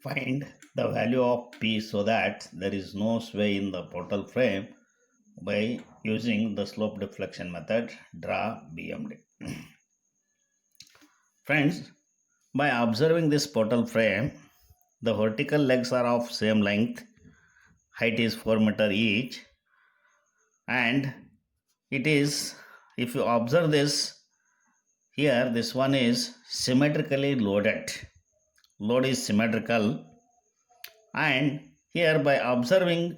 Find the value of P so that there is no sway in the portal frame by using the slope deflection method. Draw BMD. Friends, by observing this portal frame, the vertical legs are of same length, height is 4 meter each, and it is, if you observe this, here this one is symmetrically loaded. Load is symmetrical, and here by observing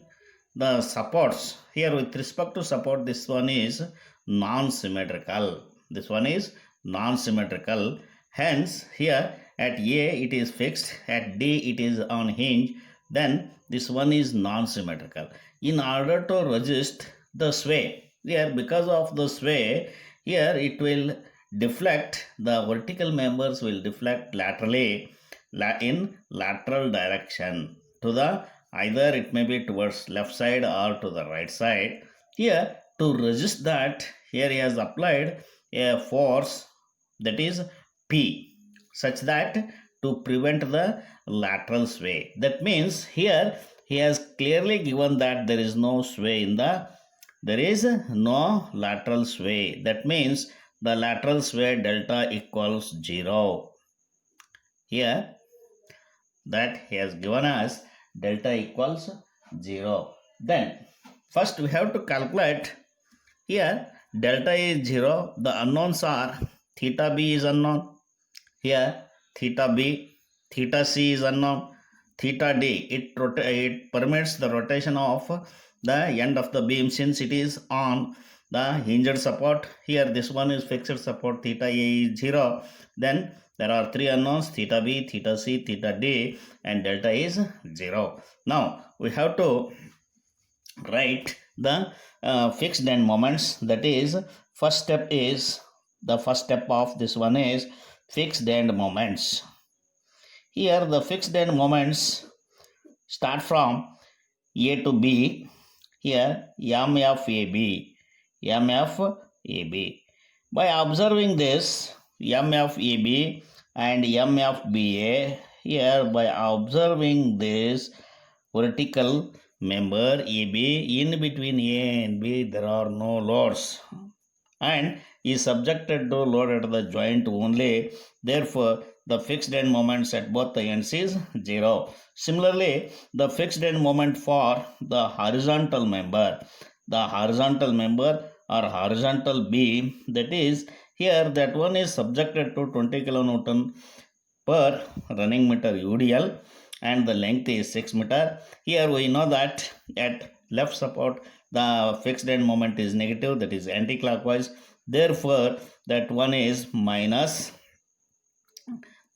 the supports, here with respect to support, this one is non-symmetrical. This one is non-symmetrical. Hence, here at A it is fixed, at D it is on hinge, then this one is non-symmetrical. In order to resist the sway, here because of the sway, here it will deflect, the vertical members will deflect laterally in lateral direction to the, either it may be towards left side or to the right side. Here to resist that, here he has applied a force, that is P, such that to prevent the lateral sway. That means here he has clearly given that there is no sway in the, there is no lateral sway. That means the lateral sway delta equals 0. Here that he has given us delta equals 0. Then first we have to calculate, here delta is 0, the unknowns are theta b is unknown, here theta b, theta c is unknown, theta d, it permits the rotation of the end of the beam since it is on the hinged support. Here this one is fixed support, theta a is 0. Then there are three unknowns, theta b, theta c, theta d, and delta is 0. Now we have to write the fixed end moments. That is, first step is, the first step of this one is fixed end moments. Here the fixed end moments start from A to B. Here MFAB, MFAB. By observing this MFAB and MFBA, here by observing this vertical member AB, in between A and B there are no loads and is subjected to load at the joint only. Therefore, the fixed end moments at both the ends is 0. Similarly, the fixed end moment for the horizontal member, or horizontal beam, that is, here that one is subjected to 20 kilonewton per running meter UDL and the length is 6 meter. Here we know that at left support the fixed end moment is negative, that is anti-clockwise. Therefore, that one is minus,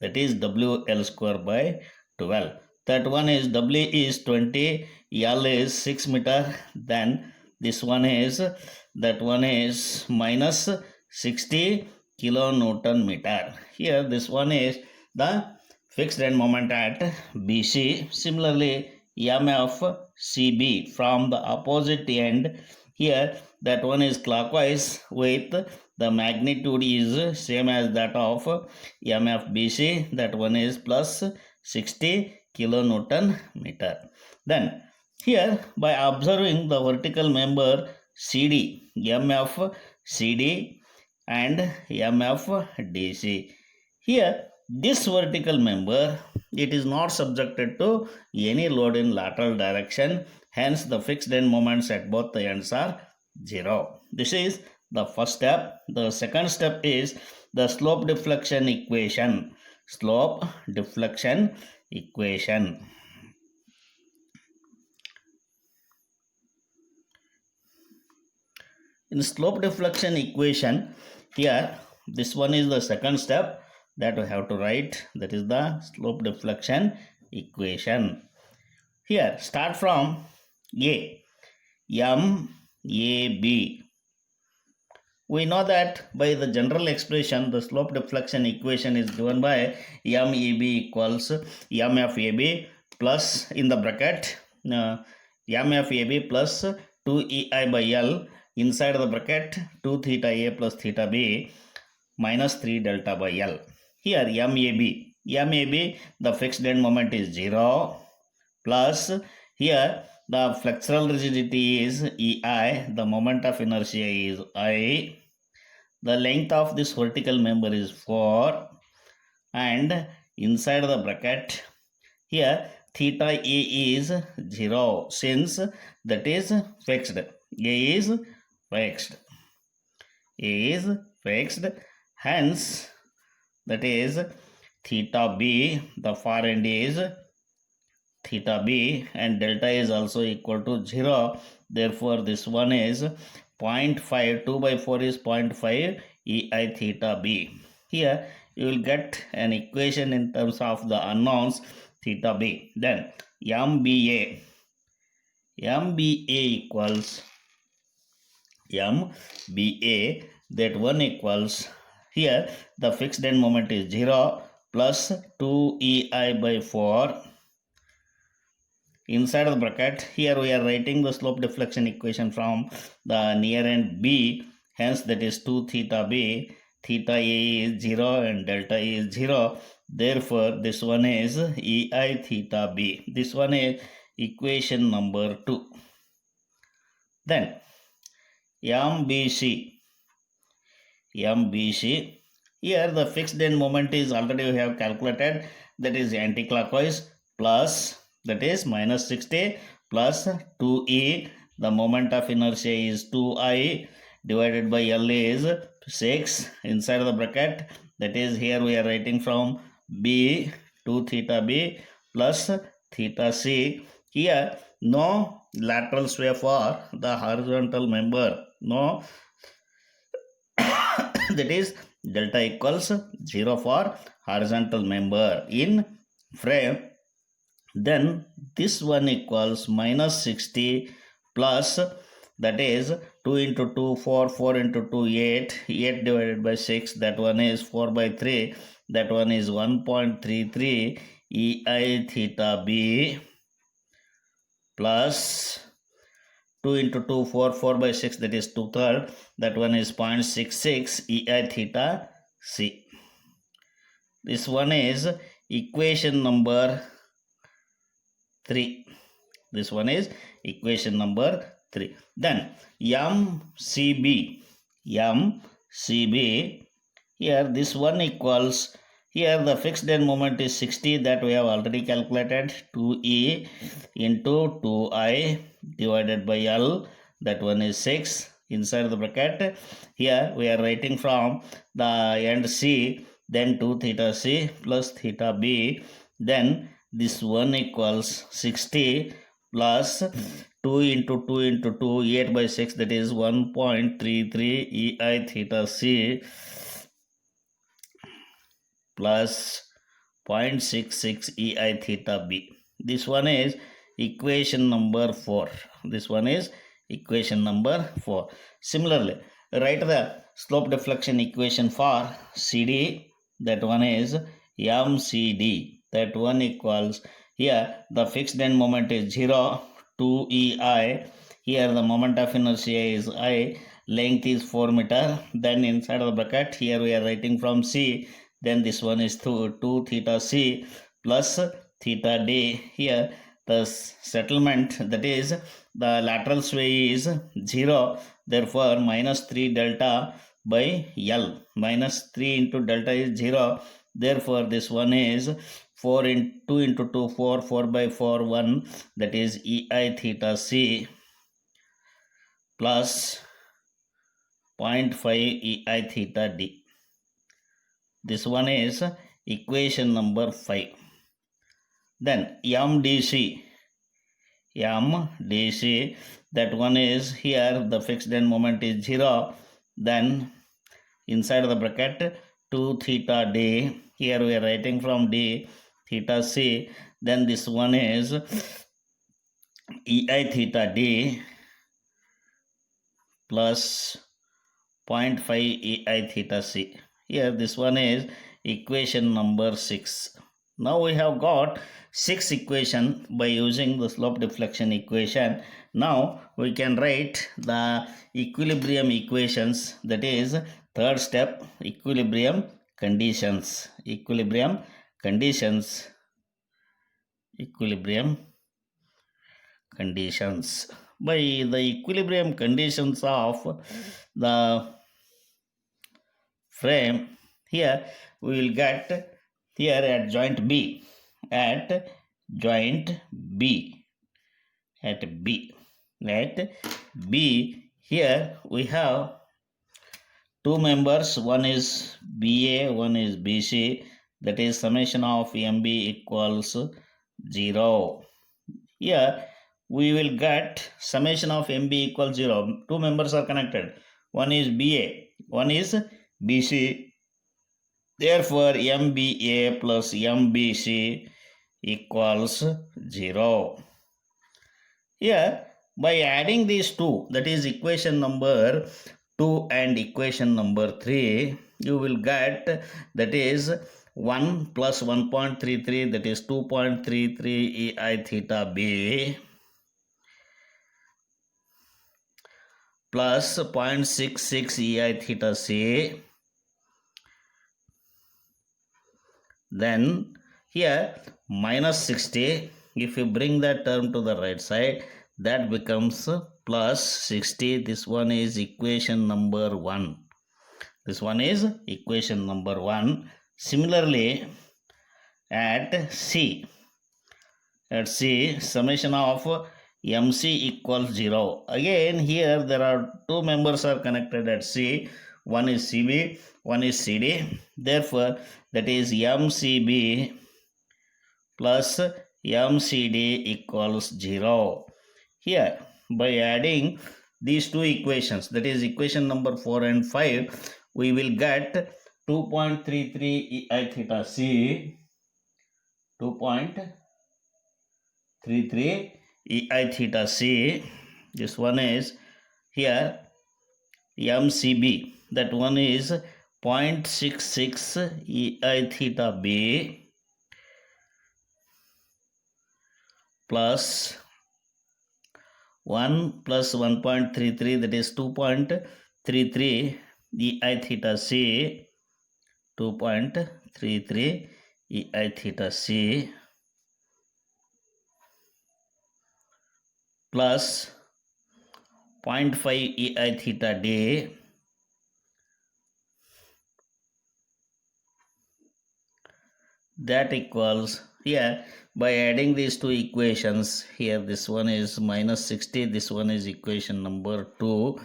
that is WL square by 12. That one is W is 20, L is 6 meter. Then this one is, that one is minus 60 kilonewton meter. Here this one is the fixed end moment at BC. Similarly, MFCB from the opposite end, here that one is clockwise with the magnitude is same as that of MFBC, that one is plus 60 kilonewton meter. Then here by observing the vertical member CD, MFCD and MFDC, here this vertical member, it is not subjected to any load in lateral direction, hence the fixed end moments at both the ends are 0. This is the first step. The second step is the slope deflection equation. Slope deflection equation. In slope deflection equation, here this one is the second step that we have to write, that is the slope deflection equation. Here start from A, MAB. We know that by the general expression the slope deflection equation is given by MAB equals MFAB plus, in the bracket, MFAB plus 2EI by L, inside the bracket 2 theta A plus theta B minus 3 delta by L. Here MAB, MAB, the fixed end moment is 0, plus here the flexural rigidity is EI, the moment of inertia is I, the length of this vertical member is 4, and inside the bracket here theta A is 0 since that is fixed. A is fixed. A is fixed. Hence that is theta B, the far end is theta B, and delta is also equal to 0. Therefore this one is 0.5, 2 by 4 is 0.5 EI theta B. Here you will get an equation in terms of the unknowns theta B. Then MBA equals MBA, that one equals, here the fixed end moment is 0 plus 2 EI by 4. Inside the bracket, here we are writing the slope deflection equation from the near end B, hence that is 2 theta B, theta A is 0 and delta is 0. Therefore this one is EI theta B. This one is equation number 2. Then MBC, here the fixed end moment is already we have calculated, that is anti-clockwise, plus that is minus 60 plus 2e, the moment of inertia is 2I, divided by L is 6 inside the bracket, that is here we are writing from B 2 theta B plus theta C. Here no lateral sway for the horizontal member, no that is delta equals 0 for horizontal member in frame. Then this one equals minus 60 plus, that is 2 into 2 4, 4 into 2 8, 8 divided by 6, that one is 4 by 3, that one is 1.33 EI theta B, plus 2 into 2 4, 4 by 6, that is 2/3, that one is 0.66 EI theta C. This one is equation number 3. This one is equation number 3. Then MCB, here this one equals, here the fixed end moment is 60, that we have already calculated, 2E into 2I divided by L, that one is 6 inside the bracket. Here we are writing from the end C, then 2 theta C plus theta B, then this one equals 60 plus 2 into 2 into 2, 8 by 6, that is 1.33 EI theta C plus 0.66 EI theta B. This one is equation number 4. This one is equation number 4. Similarly, write the slope deflection equation for CD, that one is MCD, that one equals, here the fixed end moment is 0, 2 EI, here the moment of inertia is I, length is 4 meter, then inside of the bracket here we are writing from C, then this one is 2 theta C plus theta D. Here the settlement, that is the lateral sway is 0, therefore minus 3 delta by L, minus 3 into delta is 0, therefore this one is 4 into 2 into 2 4, 4 by 4 1, that is EI theta C plus 0.5 EI theta D. This one is equation number 5. Then MDC, that one is, here the fixed end moment is 0, then inside the bracket 2 theta D, here we are writing from D theta C, then this one is EI theta D plus 0.5 EI theta C. Here this one is equation number 6. Now we have got 6 equation by using the slope deflection equation. Now we can write the equilibrium equations, that is third step, equilibrium conditions. conditions, equilibrium conditions. By the equilibrium conditions of the frame, here we will get here at joint B, at joint B, at B, at B, here we have two members, one is BA, one is BC, that is summation of MB equals 0. Here we will get summation of MB equals 0. Two members are connected. One is BA, one is BC. Therefore, MBA plus MBC equals 0. Here, by adding these two, that is equation number 2 and equation number 3, you will get, that is 1 plus 1.33, that is 2.33 EI theta B plus 0.66 EI theta C. Then here minus 60, if you bring that term to the right side, that becomes plus 60. This one is equation number 1. This one is equation number 1. Similarly, at C, summation of MC equals 0. Again, here there are two members are connected at C. One is CB, one is CD. Therefore, that is MCB plus MCD equals 0. Here, by adding these two equations, that is equation number 4 and 5, we will get 2.33 EI theta C, 2.33 EI theta C. This one is here MCB, that one is 0.66 EI theta B plus 1 plus 1.33, that is 2.33 EI theta C, 2.33 EI theta C plus 0.5 EI theta D that equals, here by adding these two equations, here this one is minus 60, this one is equation number 2.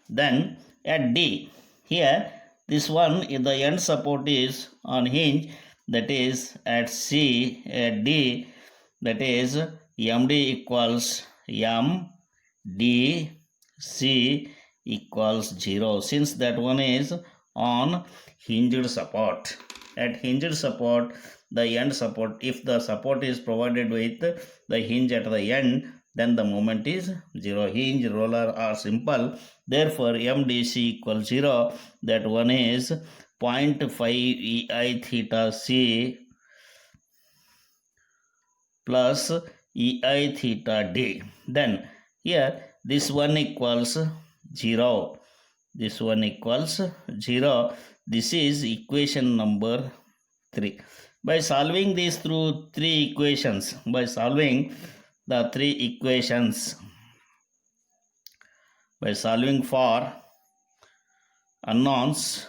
Then at D, here this one, if the end support is on hinge, that is at C, at D, that is MD equals MD C equals 0, since that one is on hinged support. At hinged support, the end support, if the support is provided with the hinge at the end, then the moment is 0. Hinge, roller are simple. Therefore, MDC equals 0. That one is 0.5 EI theta C plus EI theta D. Then here this one equals 0. This one equals 0. This is equation number 3. By solving these through three equations, by solving the three equations, by solving for unknowns,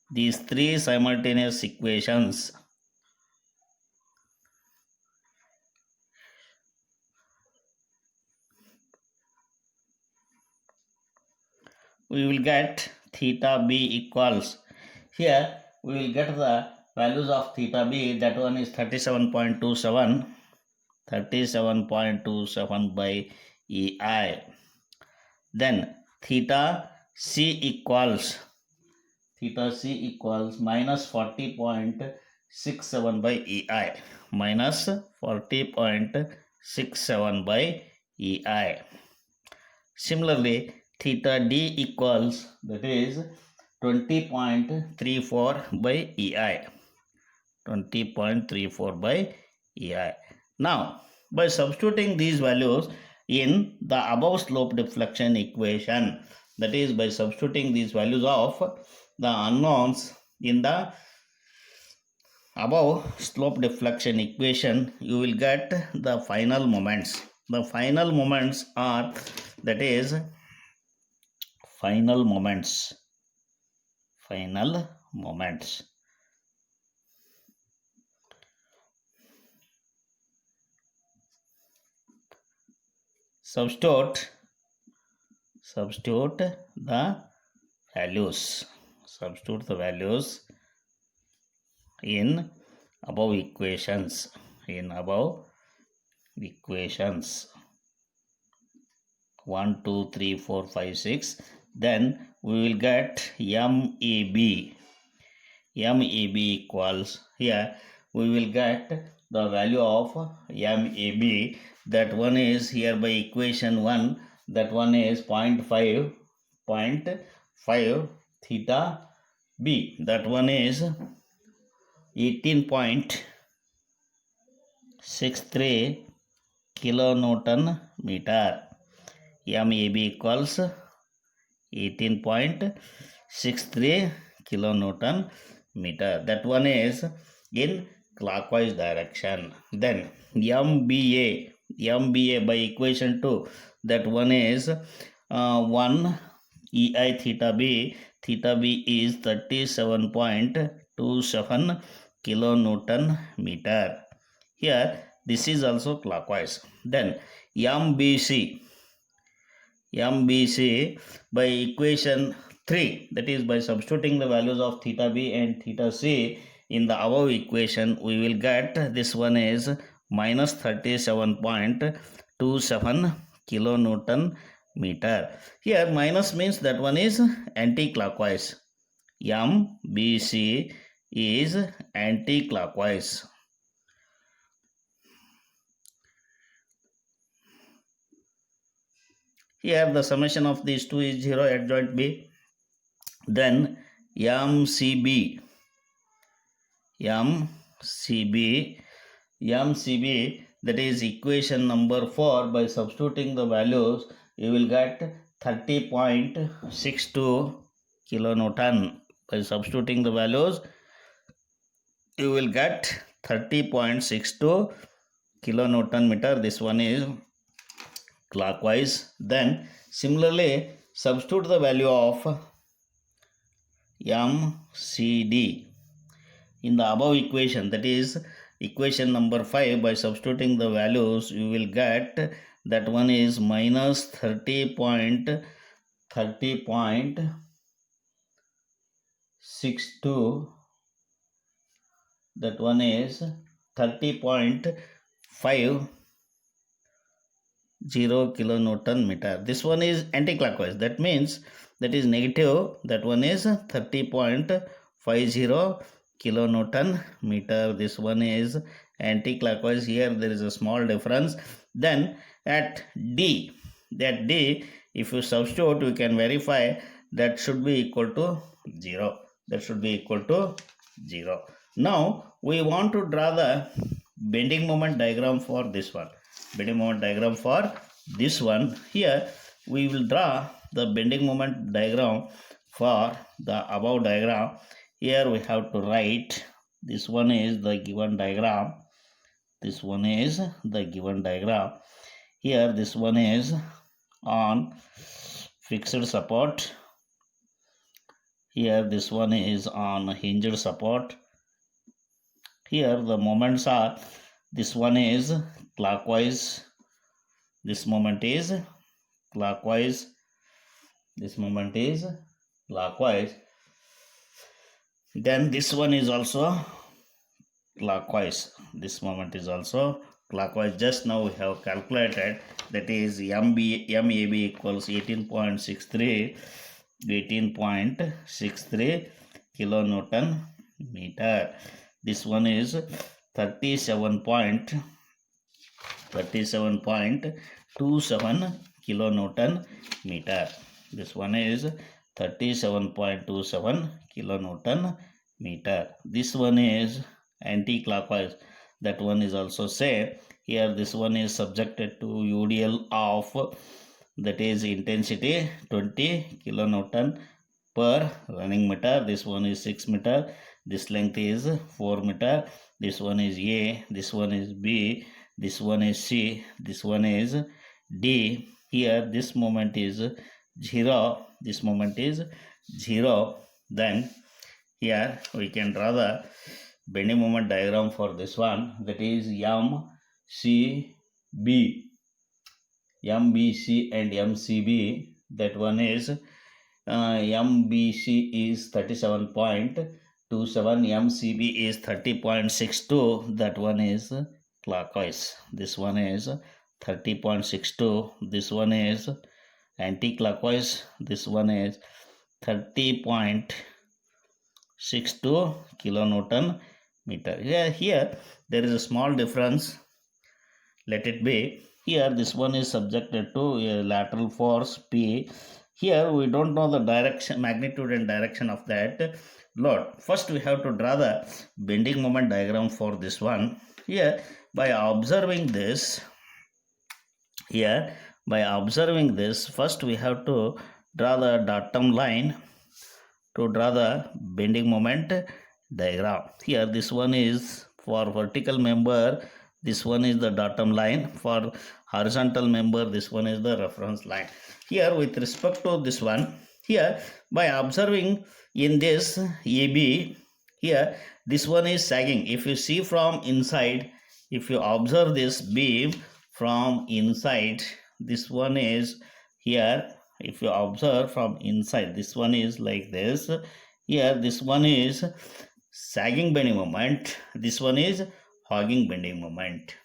these three simultaneous equations, we will get theta B equals, here we will get the values of theta B, that one is 37.27, 37.27 by EI. Then theta C equals minus 40.67 by EI, minus 40.67 by EI. Similarly, theta D equals, that is 20.34 by EI, 20.34 by EI. Now, by substituting these values in the above slope deflection equation, that is by substituting these values of the unknowns in the above slope deflection equation, you will get the final moments. The final moments are, that is, final moments. Substitute the values. Substitute the values in above equations. 1, 2, 3, 4, 5, 6. Then we will get MEB. MEB equals, here we will get the value of MEB. That one is here by equation 1. That one is 0.5 theta B. That one is 18.63 kilonewton meter. MEB equals 18.63 kilonewton meter. That one is in clockwise direction. Then MBA by equation 2, that one is 1 EI theta B. Theta B is 37.27 kilonewton meter. Here this is also clockwise. Then MBC by equation 3, that is by substituting the values of theta B and theta C in the above equation, we will get this one is minus 37.27 kilonewton meter. Here minus means that one is anti-clockwise. MBC is anti-clockwise. Here the summation of these two is 0 at joint B. Then MCB, that is equation number 4. By substituting the values, you will get 30.62 kilonewton. By substituting the values, you will get 30.62 kilonewton meter. This one is clockwise. Then similarly substitute the value of MCD in the above equation, that is equation number 5. By substituting the values, you will get that one is minus 30.62, that one is 30.50 kilonewton meter. This one is anti-clockwise, that means that is negative. That one is 30.50 kilonewton meter. This one is anti-clockwise. Here there is a small difference. Then at D, if you substitute, you can verify that should be equal to 0. Now we want to draw the bending moment diagram for this one. Here we will draw the bending moment diagram for the above diagram. Here we have to write, this one is the given diagram. Here this one is on fixed support. Here this one is on hinged support. Here the moments are, this one is clockwise, this moment is clockwise, then this one is also clockwise, this moment is also clockwise. Just now we have calculated, that is MEB equals 18.63 kilonewton meter. This one is 37.27 kilonewton meter. This one is 37.27 kilonewton meter. This one is anti-clockwise, that one is also same. Here this one is subjected to UDL of, that is intensity 20 kilonewton per running meter. This one is 6 meter. This length is 4 meter. This one is A, this one is B, this one is C, this one is D. Here this moment is 0, this moment is 0. Then here we can draw the bending moment diagram for this one, that is MCB. MBC and MCB, that one is MBC is 37.27, MCB is 30.62, that one is clockwise. This one is 30.62, this one is anti-clockwise, this one is 30.62 kilonewton meter. Here there is a small difference, let it be. Here this one is subjected to a lateral force P. Here we don't know the direction, magnitude and direction of that load. First we have to draw the bending moment diagram for this one. Here by observing this, first we have to draw the datum line to draw the bending moment diagram. Here this one is for vertical member, this one is the datum line. For horizontal member, this one is the reference line. Here with respect to this one, here by observing in this AB, here this one is sagging. If you see from inside, if you observe this beam from inside, this one is here. If you observe from inside, this one is like this. Here this one is sagging bending moment, this one is hogging bending moment.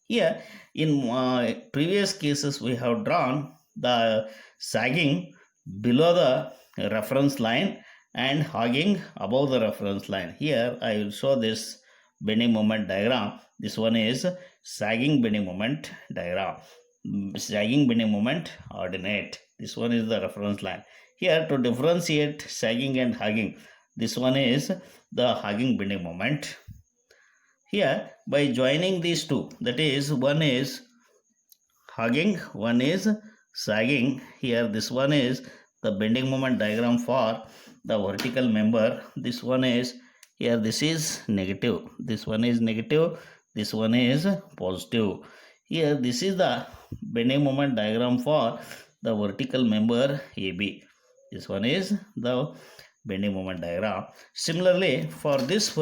Here in previous cases we have drawn the sagging below the reference line and hogging above the reference line. Here I will show this bending moment diagram. This one is sagging bending moment diagram, sagging bending moment ordinate. This one is the reference line. Here to differentiate sagging and hogging, this one is the hogging bending moment. Here by joining these two, that is one is hogging, one is sagging. Here this one is the bending moment diagram for the vertical member. This one is, here this is negative, this one is negative, this one is positive. Here this is the bending moment diagram for the vertical member AB. This one is the bending moment diagram. Similarly, for this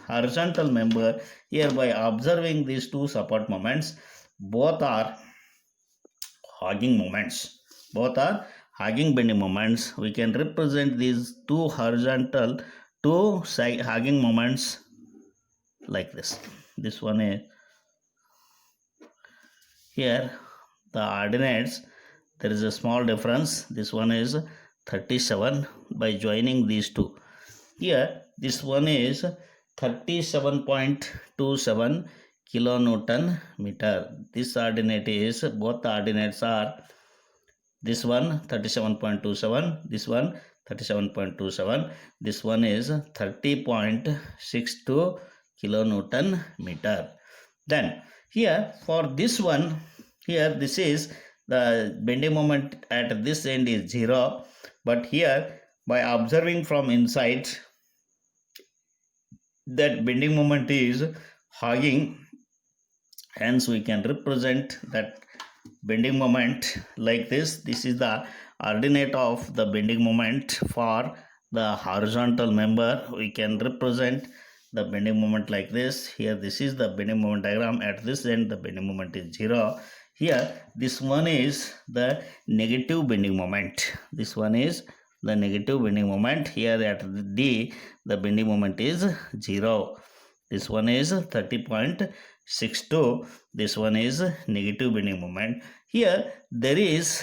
horizontal member, here by observing these two support moments, both are hogging moments. Both are hogging bending moments. We can represent these two horizontal, two hogging moments like this. This one is here the ordinates. There is a small difference. This one is 37 by joining these two. Here this one is 37.27 kilonewton meter. This ordinate is, both the ordinates are, this one 37.27, this one 37.27, this one is 30.62 kilonewton meter. Then here for this one, here this is the bending moment at this end is 0, but here by observing from inside, that bending moment is hogging, hence we can represent that bending moment like this. This is the ordinate of the bending moment for the horizontal member. We can represent the bending moment like this. Here this is the bending moment diagram. At this end the bending moment is 0. Here this one is the negative bending moment. This one is the negative bending moment. Here at D the bending moment is 0. This one is 30.62. This one is negative bending moment. Here there is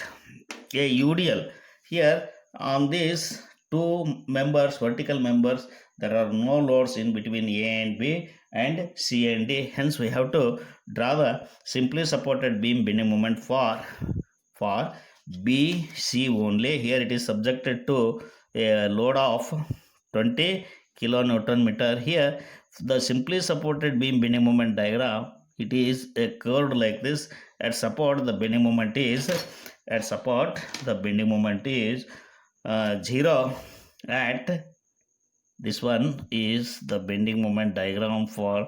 a UDL. Here on these two members, vertical members, there are no loads in between A and B and C and D. Hence we have to draw the simply supported beam bending moment for BC only. Here it is subjected to a load of 20 kilonewton meter. Here the simply supported beam bending moment diagram, it is a curved like this. At support the bending moment is 0 at This one is the bending moment diagram for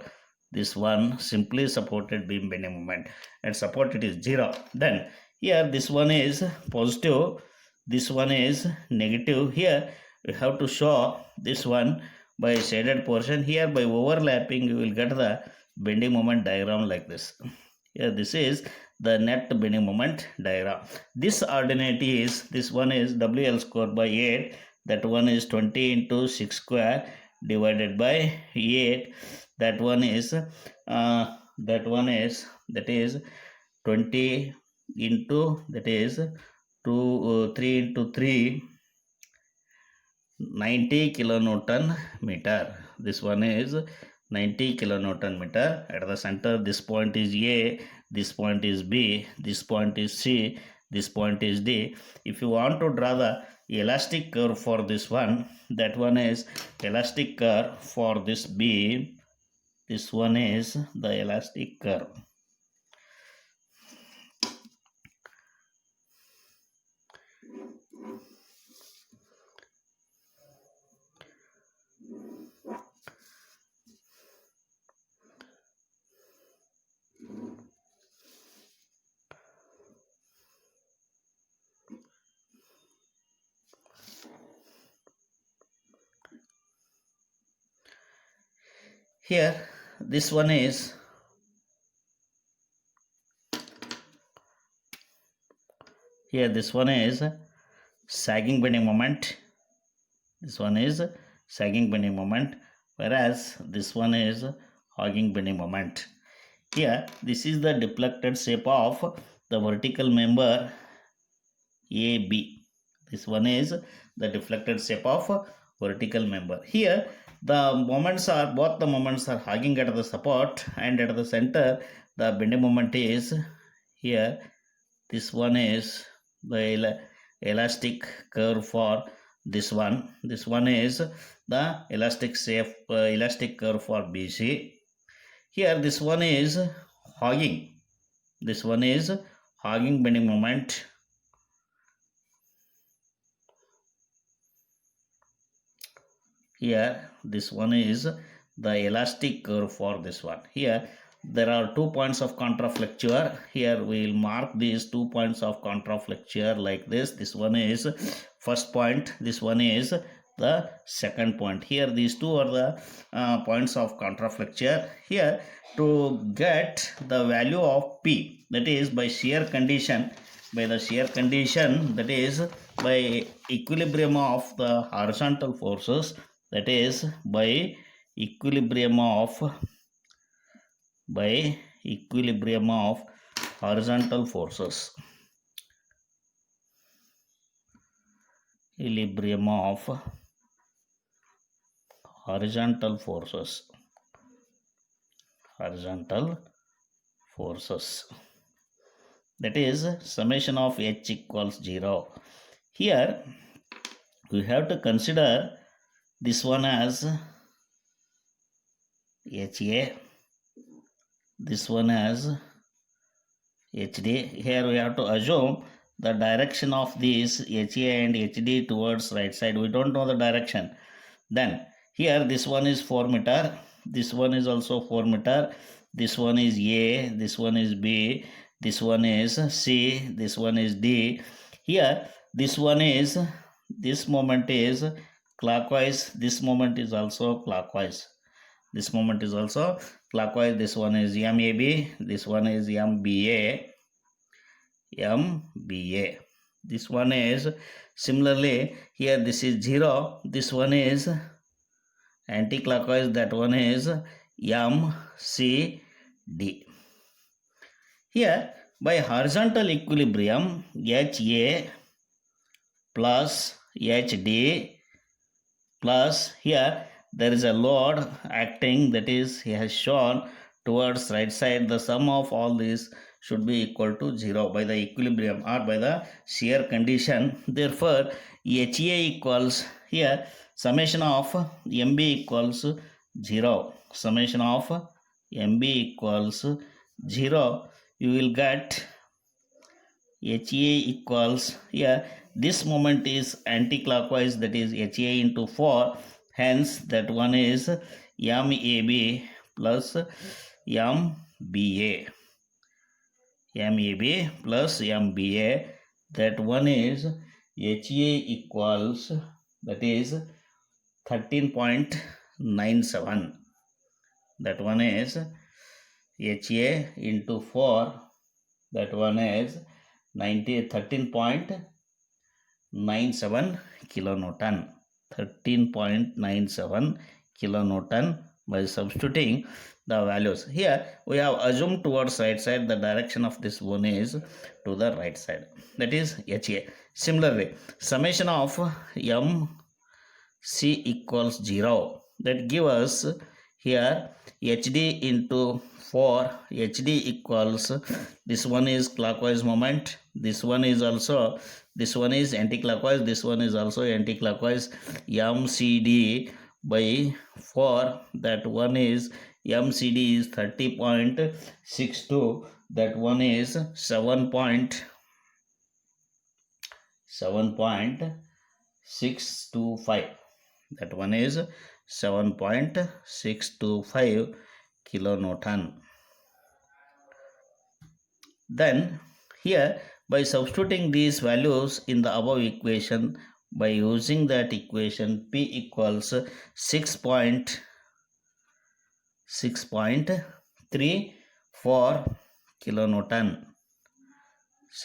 this one simply supported beam bending moment, and support it is 0. Then here this one is positive, this one is negative. Here we have to show this one by shaded portion. Here by overlapping you will get the bending moment diagram like this. Here this is the net bending moment diagram. This ordinate is, this one is WL square by 8, that one is 20 into 6 square divided by 8, that one is that is 20 into, that is 3 into 3, 90 kilonewton meter. This one is 90 kilonewton meter. At the center, this point is A, this point is B, this point is C, this point is D. If you want to draw the elastic curve for this one, that one is elastic curve for this beam. This one is the elastic curve. Here this one is sagging bending moment. This one is sagging bending moment, whereas this one is hogging bending moment. Here this is the deflected shape of the vertical member AB. This one is the deflected shape of vertical member. Here both the moments are hugging at the support, and at the center the bending moment is here. This one is the elastic curve for this one. This one is the elastic curve for BC. Here this one is hogging. This one is hogging bending moment. Here this one is the elastic curve for this one. Here there are 2 points of contraflexure. Here we will mark these 2 points of contraflexure like this. This one is first point, this one is the second point. Here these two are the points of contraflexure. Here to get the value of P, that is by shear condition, that is by equilibrium of the horizontal forces, that is by equilibrium of horizontal forces. Equilibrium of horizontal forces. That is summation of H equals 0. Here we have to consider this one as HA, this one as HD. Here we have to assume the direction of these HA and HD towards right side. We don't know the direction. Then here this one is 4 meter, this one is also 4 meter, this one is A, this one is B, this one is C, this one is D. Here this one is, this moment is clockwise, this moment is also clockwise. This moment is also clockwise. This one is MAB, this one is MBA. This one is similarly, here this is 0, this one is anti-clockwise, that one is MCD. Here by horizontal equilibrium, HA plus HD plus, here there is a load acting, that is he has shown towards right side. The sum of all these should be equal to 0 by the equilibrium or by the shear condition. Therefore HA equals, here summation of MB equals 0. Summation of MB equals 0. You will get HA equals, here this moment is anti-clockwise, that is HA into 4, Hence, that one is MAB plus MBA. MAB plus MBA. That one is HA equals, that is 13.97. That one is HA into 4. That one is 13.97 kilonewton. 13.97 kilonewton by substituting the values. Here we have assumed towards right side, the direction of this one is to the right side, that is HA. Similarly, summation of MC equals 0, that give us here HD into 4. HD equals, this one is clockwise moment, this one is also, this one is anti-clockwise, this one is also anti-clockwise. MCD by 4, that one is MCD is 30.62, that one is 7.625, that one is 7.625 kilonewton. Then here, by substituting these values in the above equation, by using that equation, P equals 6.34 kilonewton.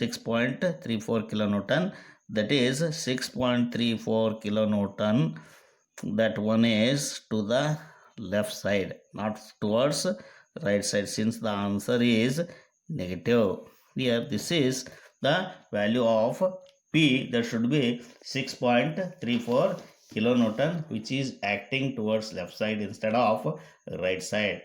6.34 kilonewton, that is 6.34 kilonewton. That one is to the left side, not towards right side, since the answer is negative. Here this is the value of P, that should be 6.34 kilonewton, which is acting towards left side instead of right side.